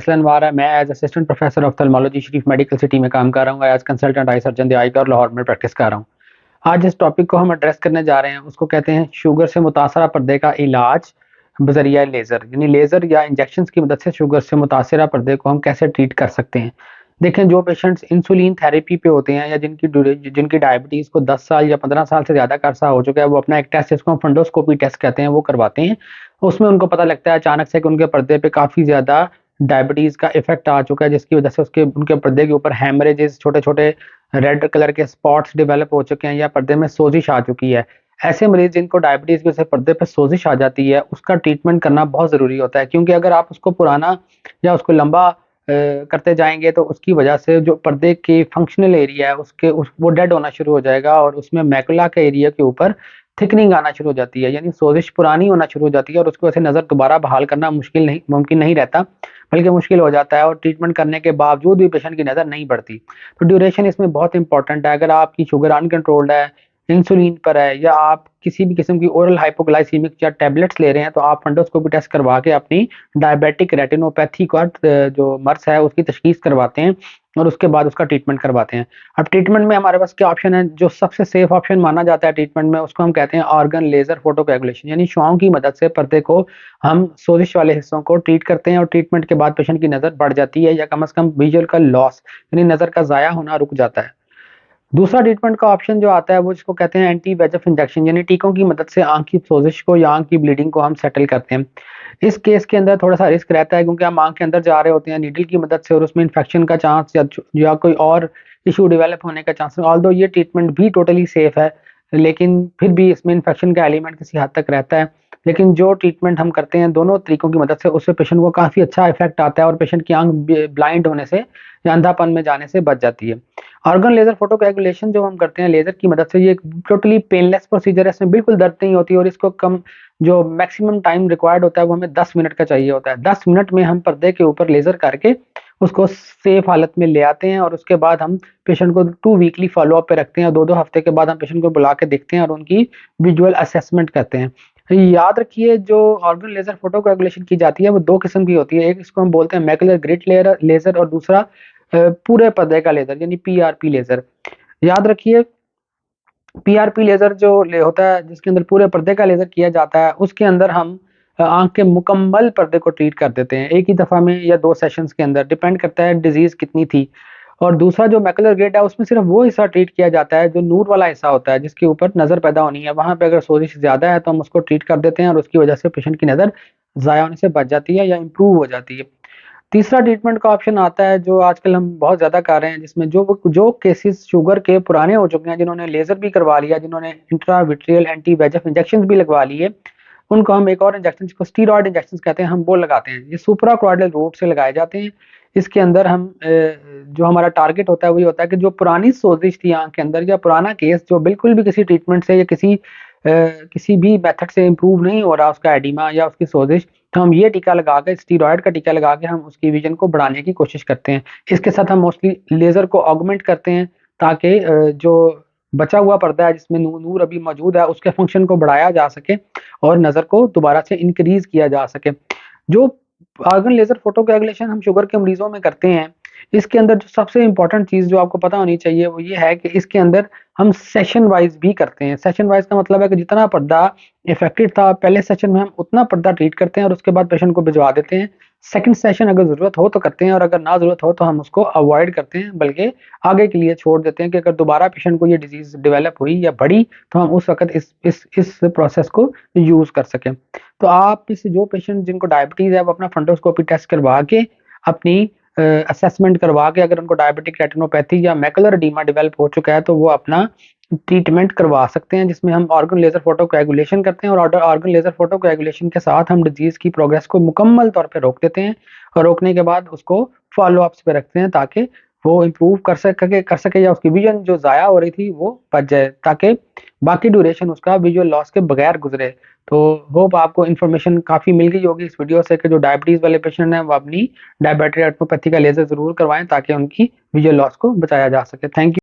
असलनवार है। मैं as assistant professor ophthalmology शरीफ medical city में काम कर रहा हूँ। एज कंसल्टेंट आई सर्जन दिहाई का और लाहौर में प्रैक्टिस कर रहा हूँ। आज जिस टॉपिक को हम एड्रेस करने जा रहे हैं उसको कहते हैं शुगर से मुतासरा पर्दे का इलाज बजरिया लेज़र, यानी लेज़र या इंजेक्शन की मदद से शुगर से मुतासरा पर्दे को हम कैसे ट्रीट कर सकते हैं। देखें, जो पेशेंट्स इंसुलिन थेरेपी पे होते हैं या जिनकी डायबिटीज़ को 10 साल या 15 साल से ज़्यादा का अरसा हो चुका है, वो अपना एक टेस्ट जिसको हम फंडोस्कोपी टेस्ट कहते हैं वो करवाते हैं। उसमें उनको पता लगता है अचानक से कि उनके पर्दे पे काफ़ी ज़्यादा डायबिटीज़ का इफ़ेक्ट आ चुका है, जिसकी वजह से उसके उनके पर्दे के ऊपर हैमरेजेस, छोटे-छोटे रेड कलर के स्पॉट्स डेवलप हो चुके हैं या पर्दे में सोजिश आ चुकी है। ऐसे मरीज़ जिनको डायबिटीज़ की वजह से पर्दे पे सोजिश आ जाती है, उसका ट्रीटमेंट करना बहुत ज़रूरी होता है, क्योंकि अगर आप उसको पुराना या उसको लंबा करते जाएँगे तो उसकी वजह से जो पर्दे की फंक्शनल एरिया है उसके उस वो डेड होना शुरू हो जाएगा और उसमें मैकुला के एरिया के ऊपर थिकनिंग आना शुरू हो जाती है, यानी सोजिश पुरानी होना शुरू हो जाती है और उसकी वजह से नज़र दोबारा बहाल करना मुमकिन नहीं रहता, बल्कि मुश्किल हो जाता है और ट्रीटमेंट करने के बावजूद भी पेशेंट की नज़र नहीं बढ़ती। तो ड्यूरेशन इसमें बहुत इंपॉर्टेंट है। अगर आपकी शुगर अनकंट्रोल्ड है, इंसुलिन पर है या आप किसी भी किस्म की ओरल हाइपोग्लाइसीमिक या टैबलेट्स ले रहे हैं, तो आप फंडोस्कोपी टेस्ट करवा के अपनी डायबिटिक रेटिनोपैथी का जो मर्ज़ है उसकी तशख़ीस करवाते हैं और उसके बाद उसका ट्रीटमेंट करवाते हैं। अब ट्रीटमेंट में हमारे पास क्या ऑप्शन है? जो सबसे सेफ ऑप्शन माना जाता है ट्रीटमेंट में, उसको हम कहते हैं ऑर्गन लेज़र फोटोकोएगुलेशन, यानी शुआओं की मदद से पर्दे को हम सोजिश वाले हिस्सों को ट्रीट करते हैं और ट्रीटमेंट के बाद पेशेंट की नज़र बढ़ जाती है या कम से कम विजुअल का लॉस यानी नज़र का ज़ाया होना रुक जाता है। दूसरा ट्रीटमेंट का ऑप्शन जो आता है वो जिसको कहते हैं एंटी वेजेफ इंजेक्शन, यानी टीकों की मदद से आँख की सोजिश को या आँख की ब्लीडिंग को हम सेटल करते हैं। इस केस के अंदर थोड़ा-सा रिस्क रहता है, क्योंकि हम आँख के अंदर जा रहे होते हैं नीडल की मदद से और उसमें इन्फेक्शन का चांस या कोई और इश्यू डेवलप होने का चांस, ऑल्दो ये ट्रीटमेंट भी टोटली सेफ है, लेकिन फिर भी इसमें इन्फेक्शन का एलिमेंट किसी हद तक रहता है। लेकिन जो ट्रीटमेंट हम करते हैं दोनों तरीकों की मदद से, उससे पेशेंट को काफ़ी अच्छा इफ़ेक्ट आता है और पेशेंट की आँख ब्लाइंड होने से या अंधापन में जाने से बच जाती है। ऑर्गन लेज़र फोटोकोएगुलेशन जो हम करते हैं लेज़र की मदद से, ये एक टोटली पेनलेस प्रोसीजर है, इसमें बिल्कुल दर्द नहीं होती और इसको कम जो मैक्सिमम टाइम रिक्वायर्ड होता है वो हमें 10 मिनट का चाहिए होता है। 10 मिनट में हम पर्दे के ऊपर लेज़र करके उसको सेफ हालत में ले आते हैं और उसके बाद हम पेशेंट को 2 वीकली फ़ॉलो-अप पे रखते हैं और 2-2 हफ्ते के बाद हम पेशेंट को बुला के देखते हैं और उनकी विजुअल असेसमेंट करते हैं। याद रखिए, जो ऑर्गन लेज़र फोटोकोएगुलेशन की जाती है वो 2 किस्म की होती है। एक इसको हम बोलते हैं मैकुलर ग्रिड लेज़र और दूसरा पूरे पर्दे का लेज़र यानी पीआरपी लेज़र। याद रखिए, पीआरपी लेज़र जो ले होता है जिसके अंदर पूरे पर्दे का लेज़र किया जाता है, उसके अंदर हम आँख के मुकम्मल पर्दे को ट्रीट कर देते हैं, एक ही दफ़ा में या 2 सेशंस के अंदर, डिपेंड करता है डिज़ीज़ कितनी थी। और दूसरा जो मैकुलर ग्रेड है उसमें सिर्फ़ वो हिस्सा ट्रीट किया जाता है जो नूर वाला हिस्सा होता है, जिसके ऊपर नज़र पैदा होनी है। वहाँ पे अगर सोजिश ज़्यादा है तो हम उसको ट्रीट कर देते हैं और उसकी वजह से पेशेंट की नज़र ज़ाया होने से बच जाती है या इम्प्रूव हो जाती है। तीसरा ट्रीटमेंट का ऑप्शन आता है जो आजकल हम बहुत ज़्यादा कर रहे हैं, जिसमें जो केसेस शुगर के पुराने हो चुके हैं, जिन्होंने लेज़र भी करवा लिया, जिन्होंने इंट्राविट्रियल एंटी वेजेफ इंजेक्शंस भी लगवा लिए, उनको हम एक और इंजेक्शन जिसको स्टेरॉयड इंजेक्शंस कहते हैं, हम वो लगाते हैं। ये सुप्राक्रोइडल रूट से लगाए जाते हैं। इसके अंदर हम जो हमारा टारगेट होता है वही होता है कि जो पुरानी सोजिश थी आँख के अंदर या पुराना केस जो बिल्कुल भी किसी ट्रीटमेंट से या किसी भी मेथड से इम्प्रूव नहीं हो रहा, उसका एडिमा या उसकी सोजिश, तो हम ये टीका लगा के, स्टेरॉयड का टीका लगा के हम उसकी विज़न को बढ़ाने की कोशिश करते हैं। इसके साथ हम मोस्टली लेज़र को ऑगमेंट करते हैं ताकि जो बचा हुआ पर्दा है जिसमें नूर अभी मौजूद है उसके फंक्शन को बढ़ाया जा सके और नज़र को दोबारा से इंक्रीज़ किया जा सके। जो ऑर्गन लेज़र फोटोकोएगुलेशन हम शुगर के मरीज़ों में करते हैं, इसके अंदर जो सबसे इम्पोर्टेंट चीज़ जो आपको पता होनी चाहिए वो ये है कि इसके अंदर हम सेशन वाइज़ भी करते हैं। सेशन वाइज़ का मतलब है कि जितना पर्दा इफ़ेक्टेड था पहले सेशन में हम उतना पर्दा ट्रीट करते हैं और उसके बाद पेशेंट को भिजवा देते हैं। सेकंड सेशन अगर ज़रूरत हो तो करते हैं और अगर ना ज़रूरत हो तो हम उसको अवॉइड करते हैं, बल्कि आगे के लिए छोड़ देते हैं कि अगर दोबारा पेशेंट को ये डिज़ीज़ डेवलप हुई या बढ़ी तो हम उस वक़्त इस प्रोसेस को यूज़ कर सकें। तो आप में से जो पेशेंट जिनको डायबिटीज़ है वो अपना फंडोस्कोपी टेस्ट करवा के अपनी असेसमेंट करवा के, अगर उनको डायबिटिक रेटिनोपैथी या मैकुलर एडीमा डेवलप हो चुका है तो वो अपना ट्रीटमेंट करवा सकते हैं, जिसमें हम ऑर्गन लेज़र फोटोकोएगुलेशन करते हैं और ऑर्गन लेज़र फोटोकोएगुलेशन के साथ हम डिज़ीज़ की प्रोग्रेस को मुकम्मल तौर पे रोक देते हैं और रोकने के बाद उसको फ़ॉलो-अप्स पे रखते हैं ताकि वो इम्प्रूव कर सके या उसकी विज़न जो ज़ाया हो रही थी वो बच जाए, ताकि बाकी ड्यूरेशन उसका विजुअल लॉस के बगैर गुज़रे। तो होप आपको इन्फॉर्मेशन काफ़ी मिल गई होगी इस वीडियो से कि जो डायबिटीज़ वाले पेशेंट हैं वो अपनी डायबिटिक रेटिनोपैथी का लेज़र ज़रूर करवाएँ ताकि उनकी विजुअल लॉस को बचाया जा सके। Thank you.